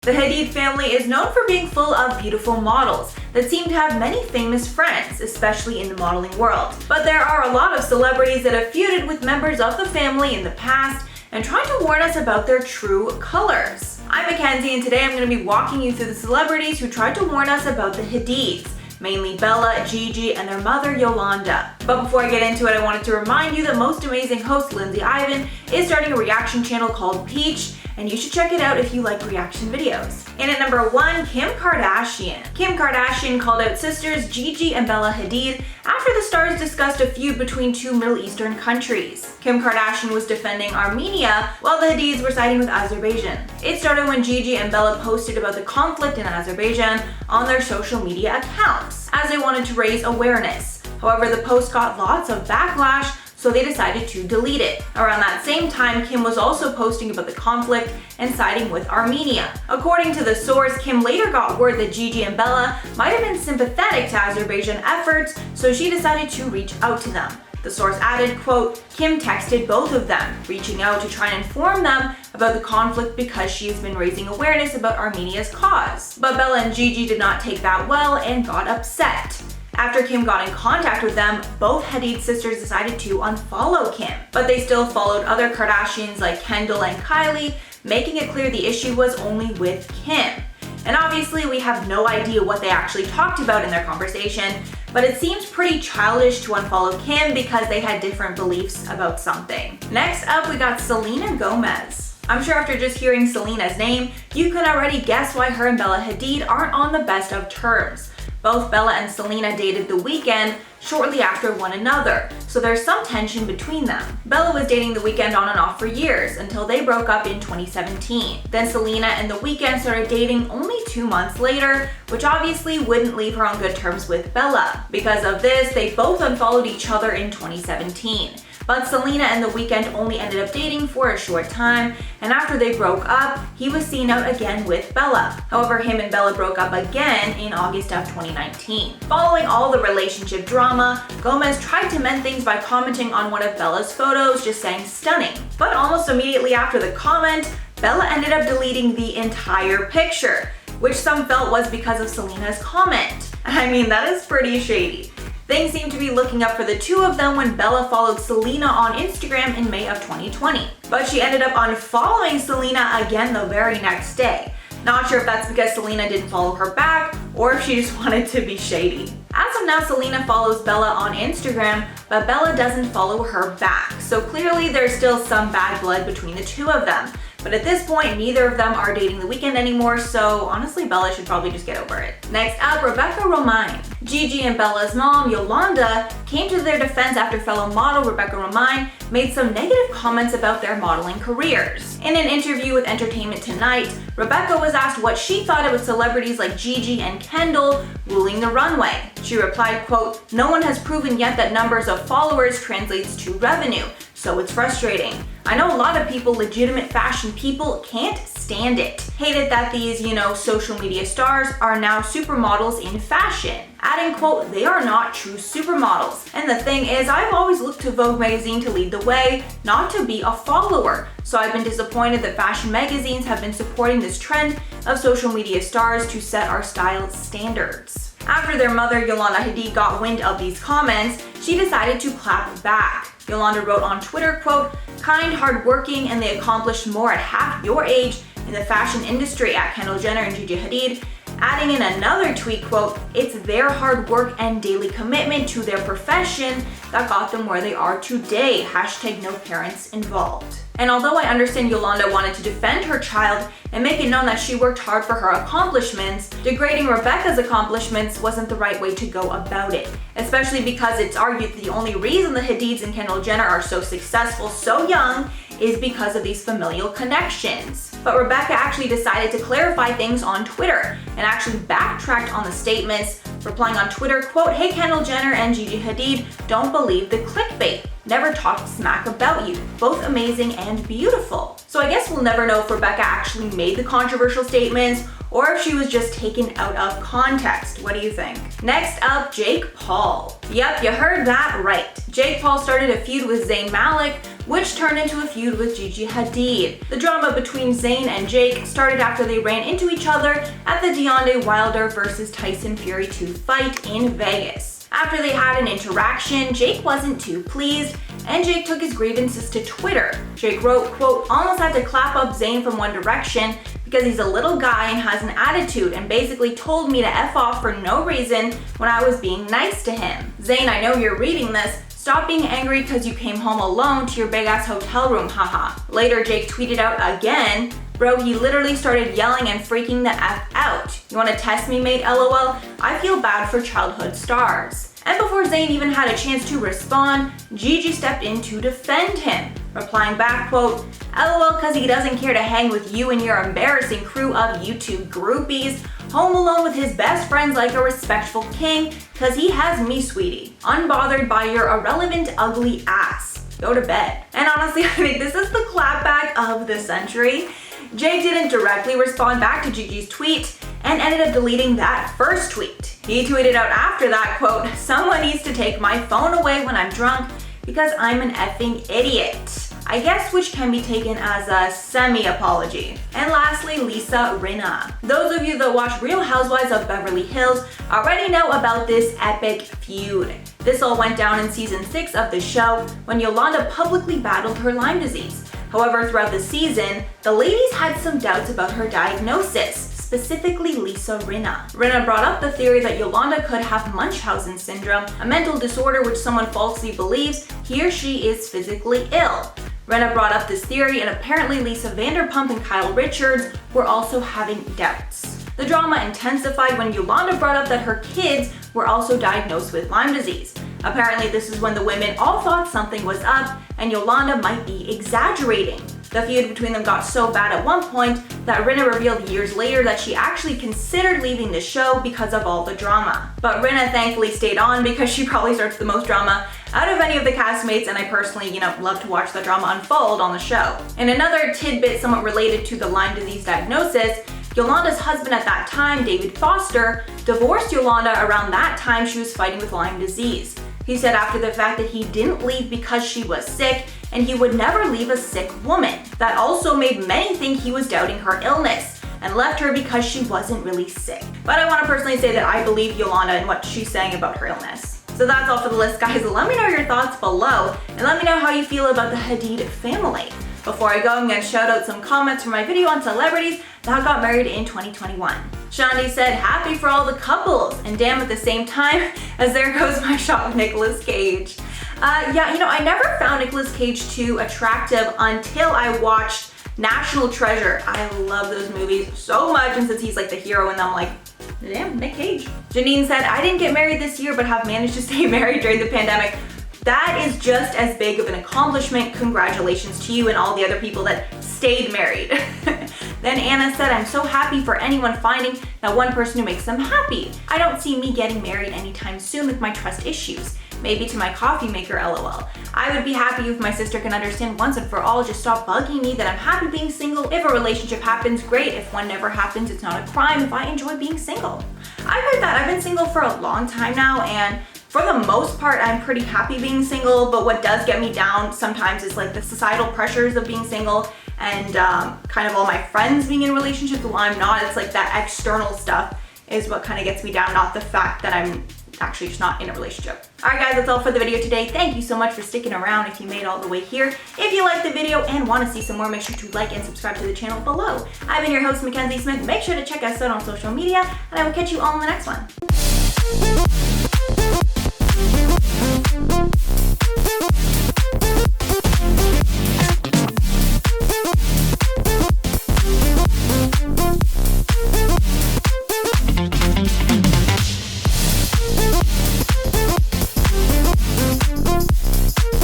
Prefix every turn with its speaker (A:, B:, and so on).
A: The Hadid family is known for being full of beautiful models that seem to have many famous friends, especially in the modeling world. But there are a lot of celebrities that have feuded with members of the family in the past and tried to warn us about their true colors. I'm Mackenzie, and today I'm going to be walking you through the celebrities who tried to warn us about the Hadids, mainly Bella, Gigi, and their mother Yolanda. But before I get into it, I wanted to remind you that Most Amazing host Lindsay Ivan is starting a reaction channel called Peach, and you should check it out if you like reaction videos. And at number 1, Kim Kardashian. Kim Kardashian called out sisters Gigi and Bella Hadid after the stars discussed a feud between two Middle Eastern countries. Kim Kardashian was defending Armenia while the Hadids were siding with Azerbaijan. It started when Gigi and Bella posted about the conflict in Azerbaijan on their social media accounts, as they wanted to raise awareness. However, the post got lots of backlash, so they decided to delete it. Around that same time, Kim was also posting about the conflict and siding with Armenia. According to the source, Kim later got word that Gigi and Bella might have been sympathetic to Azerbaijan efforts, so she decided to reach out to them. The source added, quote, Kim texted both of them, reaching out to try and inform them about the conflict because she has been raising awareness about Armenia's cause. But Bella and Gigi did not take that well and got upset. After Kim got in contact with them, both Hadid sisters decided to unfollow Kim. But they still followed other Kardashians like Kendall and Kylie, making it clear the issue was only with Kim. And obviously we have no idea what they actually talked about in their conversation, but it seems pretty childish to unfollow Kim because they had different beliefs about something. Next up, we got Selena Gomez. I'm sure after just hearing Selena's name, you can already guess why her and Bella Hadid aren't on the best of terms. Both Bella and Selena dated The Weeknd shortly after one another, so there's some tension between them. Bella was dating The Weeknd on and off for years until they broke up in 2017. Then Selena and The Weeknd started dating only 2 months later, which obviously wouldn't leave her on good terms with Bella. Because of this, they both unfollowed each other in 2017. But Selena and The Weeknd only ended up dating for a short time, and after they broke up, he was seen out again with Bella. However, him and Bella broke up again in August of 2019. Following all the relationship drama, Gomez tried to mend things by commenting on one of Bella's photos, just saying stunning. But almost immediately after the comment, Bella ended up deleting the entire picture, which some felt was because of Selena's comment. I mean, that is pretty shady. Things seemed to be looking up for the two of them when Bella followed Selena on Instagram in May of 2020. But she ended up unfollowing Selena again the very next day. Not sure if that's because Selena didn't follow her back or if she just wanted to be shady. As of now, Selena follows Bella on Instagram, but Bella doesn't follow her back. So clearly there's still some bad blood between the two of them. But at this point, neither of them are dating The Weeknd anymore, so honestly, Bella should probably just get over it. Next up, Rebecca Romijn. Gigi and Bella's mom, Yolanda, came to their defense after fellow model Rebecca Romijn made some negative comments about their modeling careers. In an interview with Entertainment Tonight, Rebecca was asked what she thought about celebrities like Gigi and Kendall ruling the runway. She replied, quote, "No one has proven yet that numbers of followers translates to revenue, so it's frustrating. I know a lot of people, legitimate fashion people, can't stand it. Hate it that these, social media stars are now supermodels in fashion." Adding, quote, "They are not true supermodels. And the thing is, I've always looked to Vogue magazine to lead the way, not to be a follower. So I've been disappointed that fashion magazines have been supporting this trend of social media stars to set our style standards." After their mother, Yolanda Hadid, got wind of these comments, she decided to clap back. Yolanda wrote on Twitter, quote, "Kind, hardworking, and they accomplished more at half your age in the fashion industry at Kendall Jenner and Gigi Hadid." Adding in another tweet, quote, "It's their hard work and daily commitment to their profession that got them where they are today. Hashtag no parents involved." And although I understand Yolanda wanted to defend her child and make it known that she worked hard for her accomplishments, degrading Rebecca's accomplishments wasn't the right way to go about it, especially because it's argued that the only reason the Hadids and Kendall Jenner are so successful so young is because of these familial connections. But Rebecca actually decided to clarify things on Twitter and actually backtracked on the statements, replying on Twitter, quote, "Hey Kendall Jenner and Gigi Hadid, don't believe the clickbait. Never talked smack about you. Both amazing and beautiful." So I guess we'll never know if Rebecca actually made the controversial statements or if she was just taken out of context. What do you think? Next up, Jake Paul. Yep, you heard that right. Jake Paul started a feud with Zayn Malik which turned into a feud with Gigi Hadid. The drama between Zayn and Jake started after they ran into each other at the Deontay Wilder vs. Tyson Fury 2 fight in Vegas. After they had an interaction, Jake wasn't too pleased, and Jake took his grievances to Twitter. Jake wrote, quote, "Almost had to clap up Zayn from One Direction because he's a little guy and has an attitude, and basically told me to F off for no reason when I was being nice to him. Zayn, I know you're reading this. Stop being angry because you came home alone to your big ass hotel room, haha." Later, Jake tweeted out again, "Bro, he literally started yelling and freaking the F out. You wanna test me, mate, lol? I feel bad for childhood stars." And before Zayn even had a chance to respond, Gigi stepped in to defend him, replying back, quote, "LOL, cause he doesn't care to hang with you and your embarrassing crew of YouTube groupies. Home alone with his best friends like a respectful king, cause he has me, sweetie. Unbothered by your irrelevant, ugly ass. Go to bed." And honestly, I think this is the clapback of the century. Jake didn't directly respond back to Gigi's tweet and ended up deleting that first tweet. He tweeted out after that, quote, "Someone needs to take my phone away when I'm drunk because I'm an effing idiot." I guess which can be taken as a semi-apology. And lastly, Lisa Rinna. Those of you that watch Real Housewives of Beverly Hills already know about this epic feud. This all went down in season 6 of the show when Yolanda publicly battled her Lyme disease. However, throughout the season, the ladies had some doubts about her diagnosis, specifically Lisa Rinna. Rinna brought up the theory that Yolanda could have Munchausen syndrome, a mental disorder which someone falsely believes he or she is physically ill. Rinna brought up this theory, and apparently Lisa Vanderpump and Kyle Richards were also having doubts. The drama intensified when Yolanda brought up that her kids were also diagnosed with Lyme disease. Apparently, this is when the women all thought something was up and Yolanda might be exaggerating. The feud between them got so bad at one point that Rinna revealed years later that she actually considered leaving the show because of all the drama. But Rinna thankfully stayed on because she probably starts the most drama out of any of the castmates, and I personally, love to watch the drama unfold on the show. And another tidbit somewhat related to the Lyme disease diagnosis, Yolanda's husband at that time, David Foster, divorced Yolanda around that time she was fighting with Lyme disease. He said after the fact that he didn't leave because she was sick, and he would never leave a sick woman. That also made many think he was doubting her illness and left her because she wasn't really sick. But I want to personally say that I believe Yolanda and what she's saying about her illness. So that's all for the list, guys. Let me know your thoughts below, and let me know how you feel about the Hadid family. Before I go, I'm going to shout out some comments from my video on celebrities that got married in 2021. Shandi said, "Happy for all the couples," and damn, at the same time, as there goes my shot with Nicolas Cage. I never found Nicolas Cage too attractive until I watched National Treasure. I love those movies so much, and since he's like the hero, and I'm like, damn, Nick Cage. Janine said, "I didn't get married this year, but have managed to stay married during the pandemic." That is just as big of an accomplishment. Congratulations to you and all the other people that stayed married. Then Anna said, "I'm so happy for anyone finding that one person who makes them happy. I don't see me getting married anytime soon with my trust issues. Maybe to my coffee maker, lol. I would be happy if my sister can understand once and for all, just stop bugging me that I'm happy being single. If a relationship happens, great. If one never happens, it's not a crime if I enjoy being single." I've heard that. I've been single for a long time now, and for the most part, I'm pretty happy being single, but what does get me down sometimes is like the societal pressures of being single and kind of all my friends being in relationships while I'm not. It's like that external stuff is what kind of gets me down, not the fact that I'm actually just not in a relationship. Alright guys, that's all for the video today. Thank you so much for sticking around if you made it all the way here. If you liked the video and want to see some more, make sure to like and subscribe to the channel below. I've been your host, Mackenzie Smith. Make sure to check us out on social media, and I will catch you all in the next one.